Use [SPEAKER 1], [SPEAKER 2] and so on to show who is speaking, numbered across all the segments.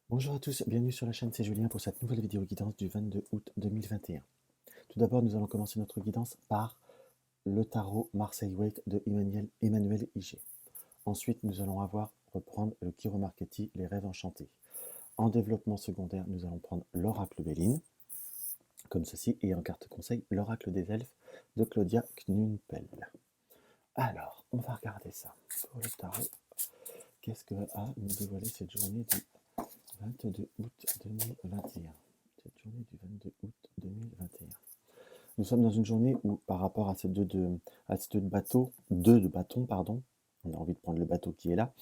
[SPEAKER 1] Bonjour à tous, bienvenue sur la chaîne, c'est Julien pour cette nouvelle vidéo guidance du 22 août 2021. Tout d'abord, nous allons commencer notre guidance par le tarot Marseille Wake de Emmanuel Iger. Ensuite, nous allons reprendre le Chiromarchetti, les rêves enchantés. En développement secondaire, nous allons prendre l'oracle Béline, comme ceci, et en carte conseil, l'oracle des elfes de Claudia Knunpel. Alors, on va regarder ça. Pour le tarot, qu'est-ce que a nous dévoilé cette journée du 22 août 2021. Cette journée du 22 août 2021. Nous sommes dans une journée où, par rapport à ces deux de bâtons, pardon, on a envie de prendre le bateau qui est là,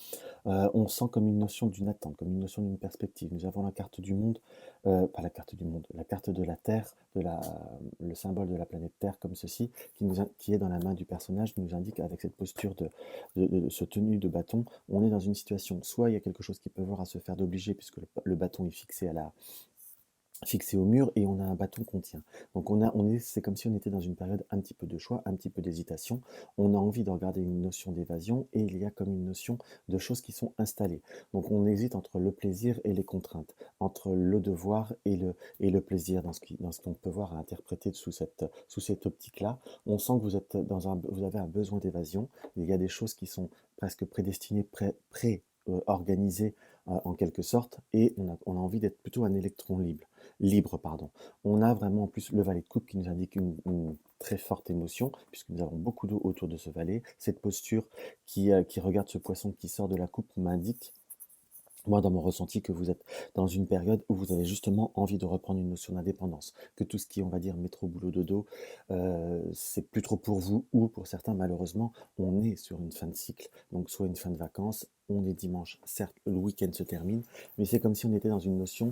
[SPEAKER 1] on sent comme une notion d'une attente, comme une notion d'une perspective. Nous avons la carte du monde, pas la carte du monde, la carte de la Terre, le symbole de la planète Terre comme ceci, qui est dans la main du personnage, nous indique avec cette posture de ce tenue de bâton, on est dans une situation, soit il y a quelque chose qui peut voir à se faire d'obligé, puisque le bâton est fixé au mur et on a un bâton qu'on tient. Donc c'est comme si on était dans une période un petit peu de choix, un petit peu d'hésitation. On a envie de regarder une notion d'évasion et il y a comme une notion de choses qui sont installées. Donc on hésite entre le plaisir et les contraintes, entre le devoir et le plaisir dans ce qu'on peut voir à interpréter sous cette optique-là. On sent que vous avez un besoin d'évasion. Il y a des choses qui sont presque prédestinées, organisées en quelque sorte, et on a envie d'être plutôt un électron libre, pardon. On a vraiment en plus le valet de coupe qui nous indique une très forte émotion, puisque nous avons beaucoup d'eau autour de ce valet. Cette posture qui regarde ce poisson qui sort de la coupe m'indique, moi, dans mon ressenti, que vous êtes dans une période où vous avez justement envie de reprendre une notion d'indépendance, que tout ce qui est, on va dire, métro, boulot, dodo, c'est plus trop pour vous, ou pour certains, malheureusement, on est sur une fin de cycle, donc soit une fin de vacances, on est dimanche, certes, le week-end se termine, mais c'est comme si on était dans une notion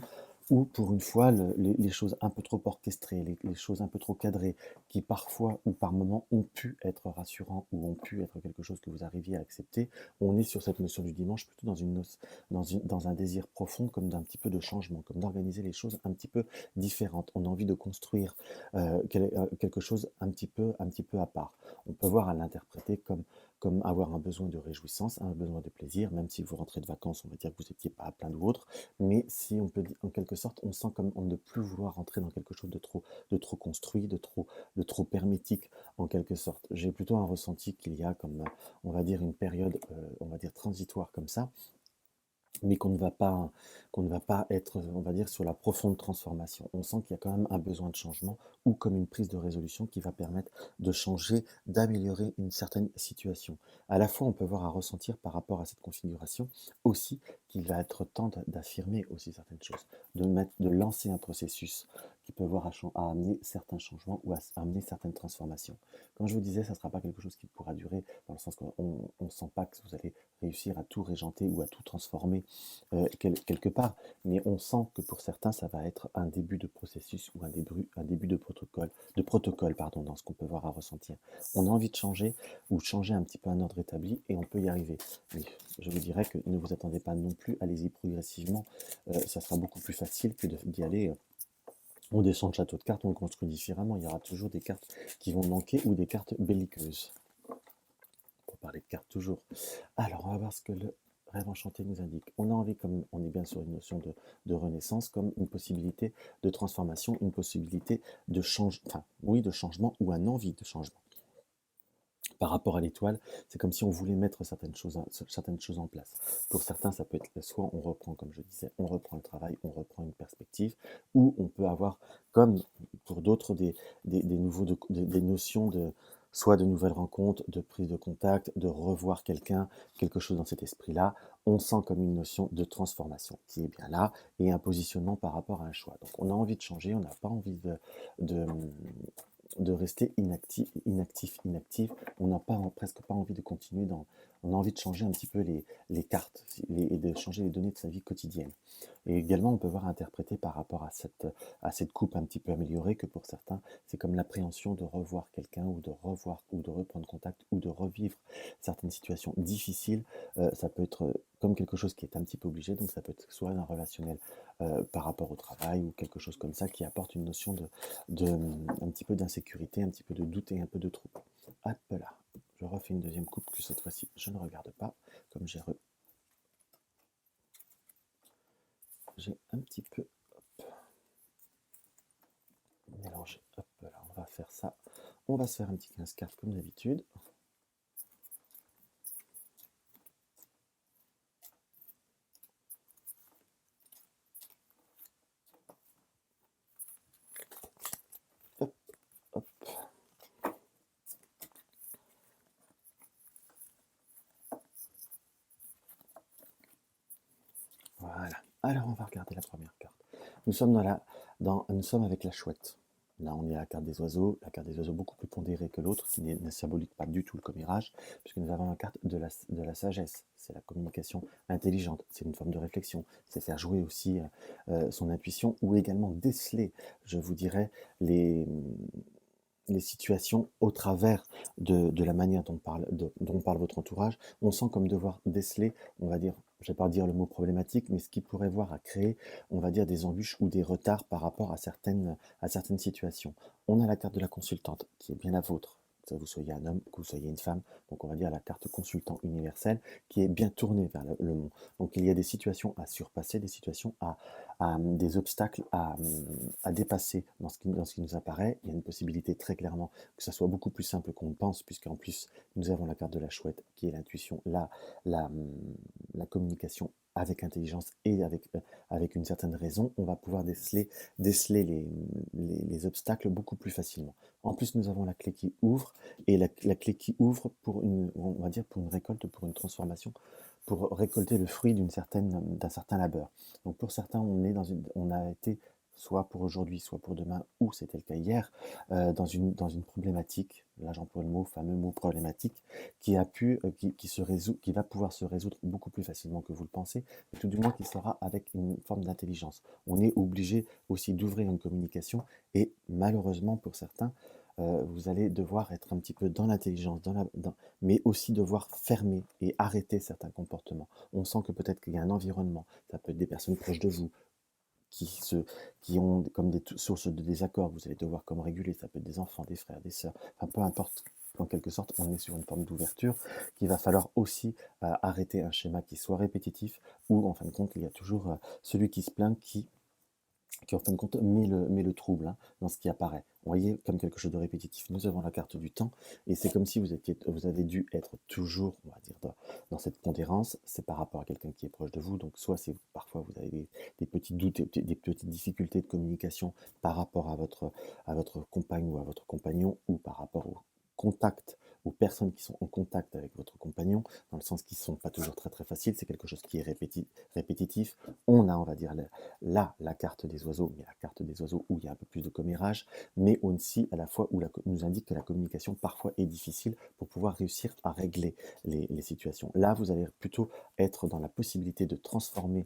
[SPEAKER 1] où, pour une fois, les choses un peu trop orchestrées, les choses un peu trop cadrées, qui parfois ou par moments ont pu être rassurants ou ont pu être quelque chose que vous arriviez à accepter, on est sur cette notion du dimanche plutôt dans un désir profond, comme d'un petit peu de changement, comme d'organiser les choses un petit peu différentes. On a envie de construire quelque chose un petit peu à part. On peut voir à l'interpréter comme avoir un besoin de réjouissance, un besoin de plaisir, même si vous rentrez de vacances, on va dire que vous n'étiez pas à plein ou autre, mais si on peut dire, en quelque sorte, on sent comme on ne plus vouloir rentrer dans quelque chose de trop construit, de trop hermétique, en quelque sorte. J'ai plutôt un ressenti qu'il y a comme, on va dire, une période, on va dire, transitoire comme ça, mais qu'on ne va pas être, on va dire, sur la profonde transformation. On sent qu'il y a quand même un besoin de changement ou comme une prise de résolution qui va permettre de changer, d'améliorer une certaine situation. À la fois, on peut voir à ressentir par rapport à cette configuration aussi qu'il va être temps d'affirmer aussi certaines choses, de lancer un processus qui peut voir à amener certains changements ou à amener certaines transformations. Comme je vous disais, ça ne sera pas quelque chose qui pourra durer, dans le sens qu'on ne sent pas que vous allez réussir à tout régenter ou à tout transformer quelque part, mais on sent que pour certains, ça va être un début de processus ou un début de protocole pardon, dans ce qu'on peut voir à ressentir. On a envie de changer ou de changer un petit peu un ordre établi et on peut y arriver. Mais je vous dirais que ne vous attendez pas non plus, allez-y progressivement, ça sera beaucoup plus facile que d'y aller. On descend le château de cartes, on le construit différemment. Il y aura toujours des cartes qui vont manquer ou des cartes belliqueuses. Pour parler de cartes toujours. Alors, on va voir ce que le rêve enchanté nous indique. On a envie, comme on est bien sur une notion de renaissance, comme une possibilité de transformation, une possibilité de changement, enfin, oui, de changement ou un envie de changement. Par rapport à l'étoile, c'est comme si on voulait mettre certaines choses en place. Pour certains, ça peut être soit on reprend, comme je disais, on reprend le travail, on reprend une perspective, ou on peut avoir, comme pour d'autres, des notions soit de nouvelles rencontres, de prise de contact, de revoir quelqu'un, quelque chose dans cet esprit-là. On sent comme une notion de transformation qui est bien là et un positionnement par rapport à un choix. Donc on a envie de changer, on n'a pas envie de, de rester inactif. On n'a presque pas envie de continuer on a envie de changer un petit peu les cartes et de changer les données de sa vie quotidienne. Et également, on peut voir interpréter par rapport à cette coupe un petit peu améliorée que pour certains, c'est comme l'appréhension de revoir quelqu'un ou de revoir ou de reprendre contact ou de revivre certaines situations difficiles. Ça peut être comme quelque chose qui est un petit peu obligé, donc ça peut être soit un relationnel par rapport au travail ou quelque chose comme ça qui apporte une notion un petit peu d'insécurité, un petit peu de doute et un peu de trouble. Hop là, je refais une deuxième coupe que cette fois-ci je ne regarde pas, comme j'ai j'ai un petit peu mélangé. Hop là, on va faire ça. On va se faire un petit 15 cartes comme d'habitude. Hop, hop. Voilà. Alors, on va regarder la première carte. Nous sommes, nous sommes avec la chouette. Là, on est à la carte des oiseaux beaucoup plus pondérée que l'autre, qui ne symbolique pas du tout le commérage, puisque nous avons la carte de la sagesse. C'est la communication intelligente, c'est une forme de réflexion, c'est faire jouer aussi son intuition, ou également déceler, je vous dirais, les, les situations au travers de la manière dont parle votre entourage. On sent comme devoir déceler, on va dire, je ne vais pas dire le mot problématique, mais ce qui pourrait voir à créer, on va dire, des embûches ou des retards par rapport à certaines situations. On a la carte de la consultante, qui est bien la vôtre, que vous soyez un homme, que vous soyez une femme, donc on va dire la carte consultant universelle, qui est bien tournée vers le monde. Donc il y a des situations à surpasser, des situations des obstacles à dépasser dans ce qui nous apparaît. Il y a une possibilité très clairement que ça soit beaucoup plus simple qu'on le pense, puisqu'en plus, nous avons la carte de la chouette, qui est l'intuition, la, la communication avec intelligence et avec une certaine raison. On va pouvoir déceler les obstacles beaucoup plus facilement. En plus, nous avons la clé qui ouvre, et la clé qui ouvre pour on va dire pour une récolte, pour une transformation, pour récolter le fruit d'un certain labeur. Donc pour certains, on a été soit pour aujourd'hui, soit pour demain, ou c'était le cas hier, dans une problématique, là j'emploie le fameux mot problématique, qui va pouvoir se résoudre beaucoup plus facilement que vous le pensez, mais tout du moins qui sera avec une forme d'intelligence. On est obligé aussi d'ouvrir une communication, et malheureusement pour certains, vous allez devoir être un petit peu dans l'intelligence, mais aussi devoir fermer et arrêter certains comportements. On sent que peut-être qu'il y a un environnement, ça peut être des personnes proches de vous, qui, se, qui ont comme des sources de désaccord, vous allez devoir comme réguler, ça peut être des enfants, des frères, des sœurs, enfin peu importe, en quelque sorte, on est sur une forme d'ouverture qu'il va falloir aussi arrêter un schéma qui soit répétitif, où en fin de compte, il y a toujours celui qui se plaint qui en fin de compte met le trouble dans ce qui apparaît. Vous voyez, comme quelque chose de répétitif. Nous avons la carte du temps, et c'est comme si vous avez dû être toujours, on va dire, dans cette pondérance. C'est par rapport à quelqu'un qui est proche de vous, donc soit c'est parfois vous avez des petits doutes, des petites difficultés de communication par rapport à votre compagne ou à votre compagnon, ou par rapport au contact, aux personnes qui sont en contact avec votre compagnon, dans le sens qu'ils ne sont pas toujours très très faciles, c'est quelque chose qui est répétitif. On a, on va dire, là, la carte des oiseaux, mais la carte des oiseaux où il y a un peu plus de commérage, mais aussi à la fois où nous indique que la communication parfois est difficile pour pouvoir réussir à régler les situations. Là, vous allez plutôt être dans la possibilité de transformer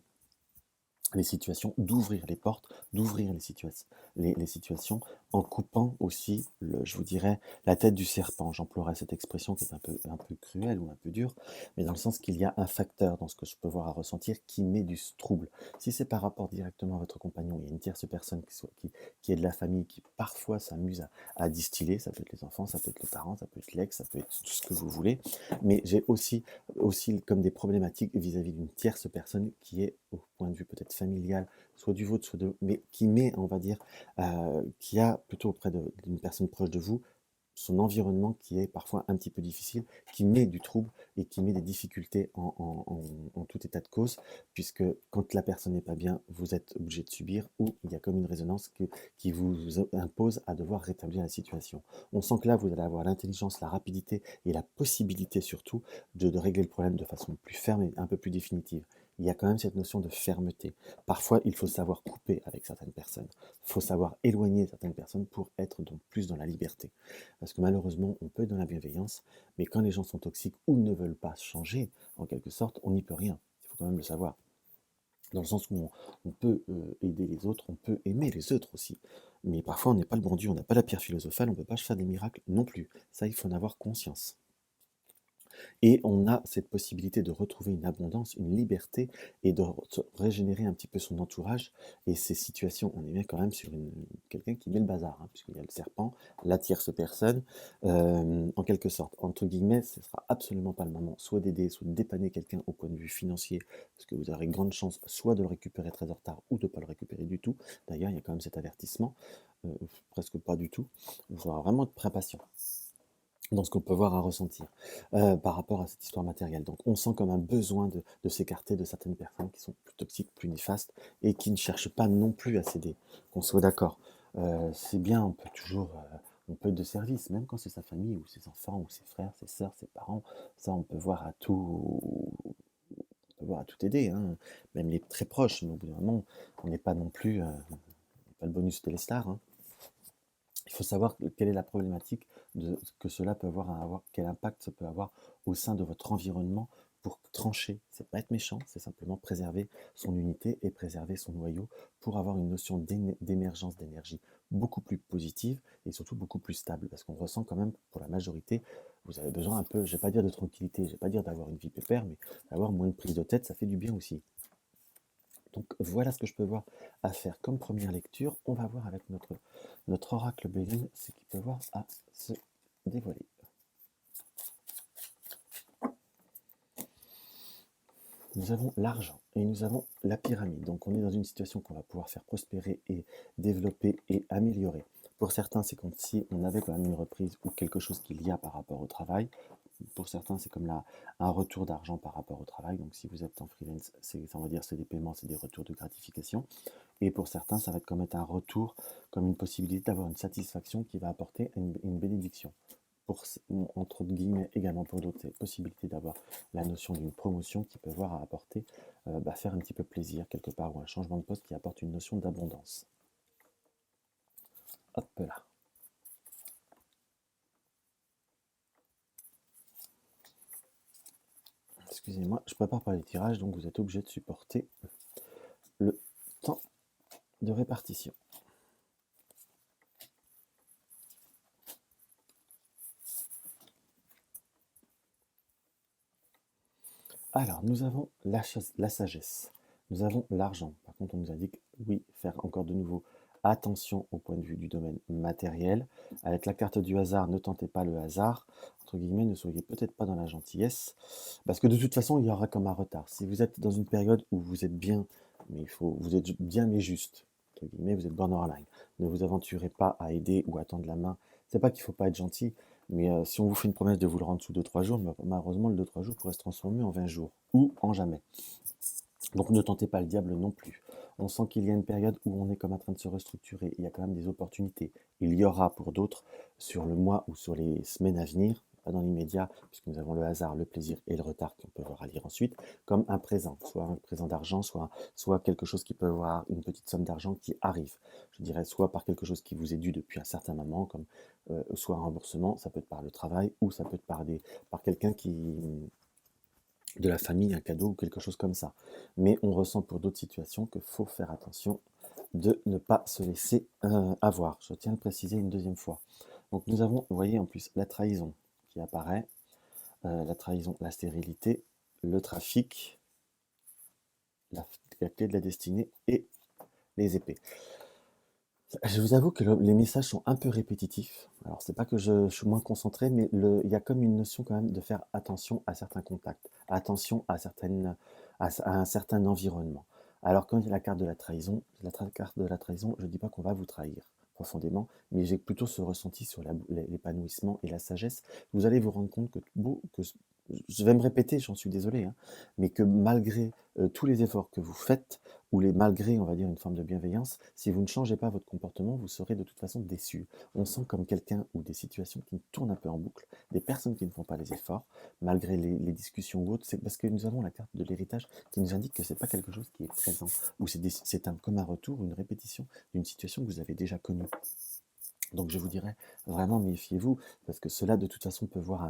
[SPEAKER 1] les situations, d'ouvrir les portes, d'ouvrir les situations, en coupant aussi, je vous dirais, la tête du serpent. J'emploierai cette expression qui est un peu cruelle ou un peu dure, mais dans le sens qu'il y a un facteur dans ce que je peux voir à ressentir qui met du trouble. Si c'est par rapport directement à votre compagnon, il y a une tierce personne qui est de la famille, qui parfois s'amuse à distiller, ça peut être les enfants, ça peut être les parents, ça peut être l'ex, ça peut être tout ce que vous voulez, mais j'ai aussi comme des problématiques vis-à-vis d'une tierce personne qui est au point de vue peut-être familial, soit du vôtre, mais qui met, on va dire, qui a plutôt auprès d'une personne proche de vous, son environnement qui est parfois un petit peu difficile, qui met du trouble et qui met des difficultés en tout état de cause, puisque quand la personne n'est pas bien, vous êtes obligé de subir, ou il y a comme une résonance qui vous impose à devoir rétablir la situation. On sent que là, vous allez avoir l'intelligence, la rapidité et la possibilité surtout de régler le problème de façon plus ferme et un peu plus définitive. Il y a quand même cette notion de fermeté. Parfois, il faut savoir couper avec certaines personnes. Il faut savoir éloigner certaines personnes pour être donc plus dans la liberté. Parce que malheureusement, on peut être dans la bienveillance, mais quand les gens sont toxiques ou ne veulent pas changer, en quelque sorte, on n'y peut rien. Il faut quand même le savoir. Dans le sens où on peut aider les autres, on peut aimer les autres aussi. Mais parfois, on n'est pas le bon Dieu, on n'a pas la pierre philosophale, on ne peut pas faire des miracles non plus. Ça, il faut en avoir conscience. Et on a cette possibilité de retrouver une abondance, une liberté et de régénérer un petit peu son entourage et ces situations. On est bien quand même sur quelqu'un qui met le bazar, hein, puisqu'il y a le serpent, la tierce personne, en quelque sorte. Entre guillemets, ce ne sera absolument pas le moment soit d'aider, soit de dépanner quelqu'un au point de vue financier, parce que vous aurez grande chance soit de le récupérer très en retard ou de ne pas le récupérer du tout. D'ailleurs, il y a quand même cet avertissement, presque pas du tout. Il faudra vraiment être très patient dans ce qu'on peut voir à ressentir par rapport à cette histoire matérielle. Donc on sent comme un besoin de s'écarter de certaines personnes qui sont plus toxiques, plus néfastes et qui ne cherchent pas non plus à s'aider, qu'on soit d'accord. C'est bien, on peut toujours, on peut être de service, même quand c'est sa famille ou ses enfants ou ses frères, ses sœurs, ses parents, ça on peut voir à tout, on peut voir à tout aider, hein. Même les très proches, mais au bout d'un moment, on n'est pas non plus, pas le bonus Téléstar, hein. Il faut savoir quelle est la problématique de que cela peut avoir, quel impact ça peut avoir au sein de votre environnement pour trancher. C'est pas être méchant, c'est simplement préserver son unité et préserver son noyau pour avoir une notion d'émergence d'énergie beaucoup plus positive et surtout beaucoup plus stable. Parce qu'on ressent quand même, pour la majorité, vous avez besoin un peu, je vais pas dire de tranquillité, je vais pas dire d'avoir une vie pépère, mais d'avoir moins de prise de tête, ça fait du bien aussi. Donc voilà ce que je peux voir à faire comme première lecture. On va voir avec notre oracle Béline ce qu'il peut voir à se dévoiler. Nous avons l'argent et nous avons la pyramide. Donc on est dans une situation qu'on va pouvoir faire prospérer et développer et améliorer. Pour certains, c'est comme si on avait quand même une reprise ou quelque chose qu'il y a par rapport au travail. Pour certains, c'est comme un retour d'argent par rapport au travail. Donc si vous êtes en freelance, on va dire c'est des paiements, c'est des retours de gratification. Et pour certains, ça va être comme être un retour, comme une possibilité d'avoir une satisfaction qui va apporter une bénédiction. Pour, entre guillemets, également pour d'autres, c'est possibilité d'avoir la notion d'une promotion qui peut voir à apporter, faire un petit peu plaisir quelque part, ou un changement de poste qui apporte une notion d'abondance. Hop là. Excusez-moi, je prépare pas les tirages, donc vous êtes obligé de supporter le temps de répartition. Alors, nous avons la sagesse, nous avons l'argent. Par contre, on nous indique, oui, faire encore de nouveau attention au point de vue du domaine matériel. Avec la carte du hasard, ne tentez pas le hasard. Entre guillemets, ne soyez peut-être pas dans la gentillesse. Parce que de toute façon, il y aura comme un retard. Si vous êtes dans une période où vous êtes bien, mais vous êtes bien mais juste, entre guillemets, vous êtes borderline. Ne vous aventurez pas à aider ou à tendre la main. C'est pas qu'il faut pas être gentil, mais si on vous fait une promesse de vous le rendre sous 2-3 jours, malheureusement, le 2-3 jours pourrait se transformer en 20 jours ou en jamais. Donc ne tentez pas le diable non plus. On sent qu'il y a une période où on est comme en train de se restructurer. Il y a quand même des opportunités. Il y aura pour d'autres sur le mois ou sur les semaines à venir, pas dans l'immédiat, puisque nous avons le hasard, le plaisir et le retard qu'on peut voir à lire ensuite, comme un présent, soit un présent d'argent, soit quelque chose qui peut avoir une petite somme d'argent qui arrive. Je dirais soit par quelque chose qui vous est dû depuis un certain moment, comme soit un remboursement, ça peut être par le travail ou ça peut être par quelqu'un de la famille, un cadeau ou quelque chose comme ça. Mais on ressent pour d'autres situations qu'il faut faire attention de ne pas se laisser avoir. Je tiens à le préciser une deuxième fois. Donc nous avons, vous voyez en plus, la trahison qui apparaît, la trahison, la stérilité, le trafic, la clé de la destinée et les épées. Je vous avoue que les messages sont un peu répétitifs. Alors, c'est pas que je suis moins concentré, mais il y a comme une notion quand même de faire attention à certains contacts, attention à un certain environnement. Alors, quand il y a la carte de la trahison, carte de la trahison, je ne dis pas qu'on va vous trahir profondément, mais j'ai plutôt ce ressenti sur l'épanouissement et la sagesse. Vous allez vous rendre compte que je vais me répéter, j'en suis désolé, hein, mais que malgré tous les efforts que vous faites, ou malgré, on va dire, une forme de bienveillance, si vous ne changez pas votre comportement, vous serez de toute façon déçu. On sent comme quelqu'un ou des situations qui tournent un peu en boucle, des personnes qui ne font pas les efforts, malgré les discussions ou autres. C'est parce que nous avons la carte de l'héritage qui nous indique que c'est pas quelque chose qui est présent, ou c'est comme un retour, une répétition d'une situation que vous avez déjà connue. Donc je vous dirais vraiment méfiez-vous, parce que cela de toute façon peut voir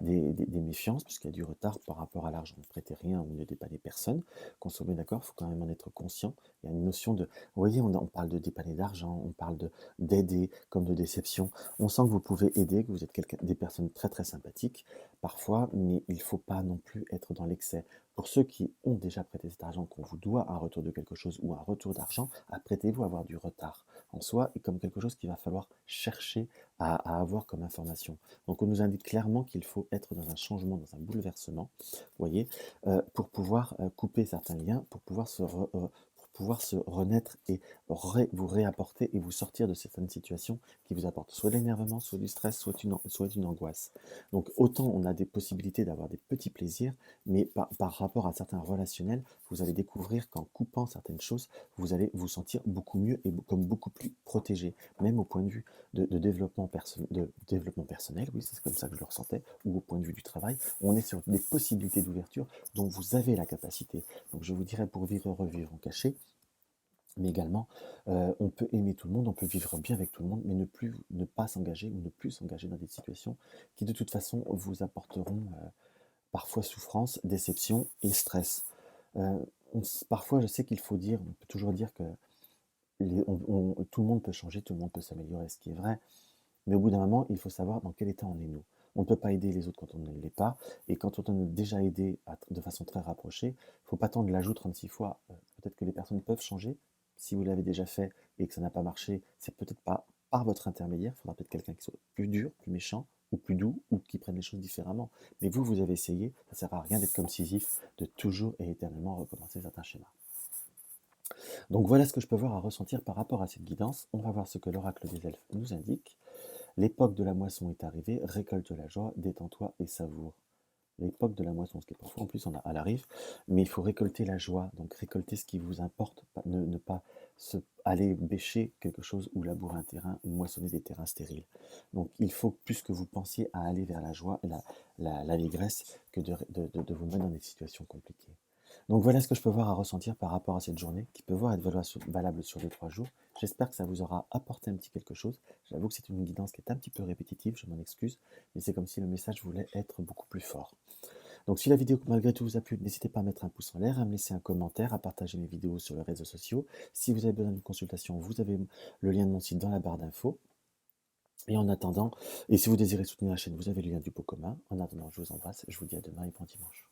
[SPEAKER 1] des méfiances, puisqu'il y a du retard par rapport à l'argent. Ne prêtez rien ou ne dépannez personne, qu'on soit bien d'accord, il faut quand même en être conscient. Il y a une notion de, vous voyez, on parle de dépanner d'argent, on parle d'aider comme de déception. On sent que vous pouvez aider, que vous êtes des personnes très très sympathiques, parfois, mais il ne faut pas non plus être dans l'excès. Pour ceux qui ont déjà prêté cet argent, qu'on vous doit un retour de quelque chose ou un retour d'argent, apprêtez-vous à avoir du retard en soi et comme quelque chose qu'il va falloir chercher à avoir comme information. Donc on nous indique clairement qu'il faut être dans un changement, dans un bouleversement, vous voyez, pour pouvoir couper certains liens, pour pouvoir se renaître et vous réapporter et vous sortir de certaines situations qui vous apportent soit de l'énervement, soit du stress, soit une angoisse. Donc autant on a des possibilités d'avoir des petits plaisirs, mais par rapport à certains relationnels, vous allez découvrir qu'en coupant certaines choses, vous allez vous sentir beaucoup mieux et comme beaucoup plus protégé, même au point de vue de développement personnel, oui, c'est comme ça que je le ressentais, ou au point de vue du travail, on est sur des possibilités d'ouverture dont vous avez la capacité. Donc je vous dirais pour vivre, revivre en cachet, mais également, on peut aimer tout le monde, on peut vivre bien avec tout le monde, mais ne pas s'engager ou ne plus s'engager dans des situations qui de toute façon vous apporteront parfois souffrance, déception et stress. Parfois, je sais qu'il faut dire, on peut toujours dire que tout le monde peut changer, tout le monde peut s'améliorer, ce qui est vrai, mais au bout d'un moment, il faut savoir dans quel état on est nous. On ne peut pas aider les autres quand on ne l'est pas, et quand on a déjà aidé de façon très rapprochée, il ne faut pas tendre l'ajout 36 fois. Peut-être que les personnes peuvent changer. Si vous l'avez déjà fait et que ça n'a pas marché, c'est peut-être pas par votre intermédiaire. Il faudra peut-être quelqu'un qui soit plus dur, plus méchant, ou plus doux, ou qui prenne les choses différemment. Mais vous avez essayé, ça ne sert à rien d'être comme Sisyphe, de toujours et éternellement recommencer certains schémas. Donc voilà ce que je peux voir à ressentir par rapport à cette guidance. On va voir ce que l'oracle des elfes nous indique. L'époque de la moisson est arrivée, récolte la joie, détends-toi et savoure. L'époque de la moisson, ce qui est parfois en plus elle arrive, mais il faut récolter la joie, donc récolter ce qui vous importe, ne pas aller bêcher quelque chose ou labourer un terrain ou moissonner des terrains stériles. Donc il faut plus que vous pensiez à aller vers la joie et l'allégresse que de vous mettre dans des situations compliquées. Donc voilà ce que je peux voir à ressentir par rapport à cette journée, qui peut voir être valable sur 2-3 jours. J'espère que ça vous aura apporté un petit quelque chose. J'avoue que c'est une guidance qui est un petit peu répétitive, je m'en excuse, mais c'est comme si le message voulait être beaucoup plus fort. Donc si la vidéo malgré tout vous a plu, n'hésitez pas à mettre un pouce en l'air, à me laisser un commentaire, à partager mes vidéos sur les réseaux sociaux. Si vous avez besoin d'une consultation, vous avez le lien de mon site dans la barre d'infos. Et en attendant, et si vous désirez soutenir la chaîne, vous avez le lien du pot commun. En attendant, je vous embrasse, je vous dis à demain et bon dimanche.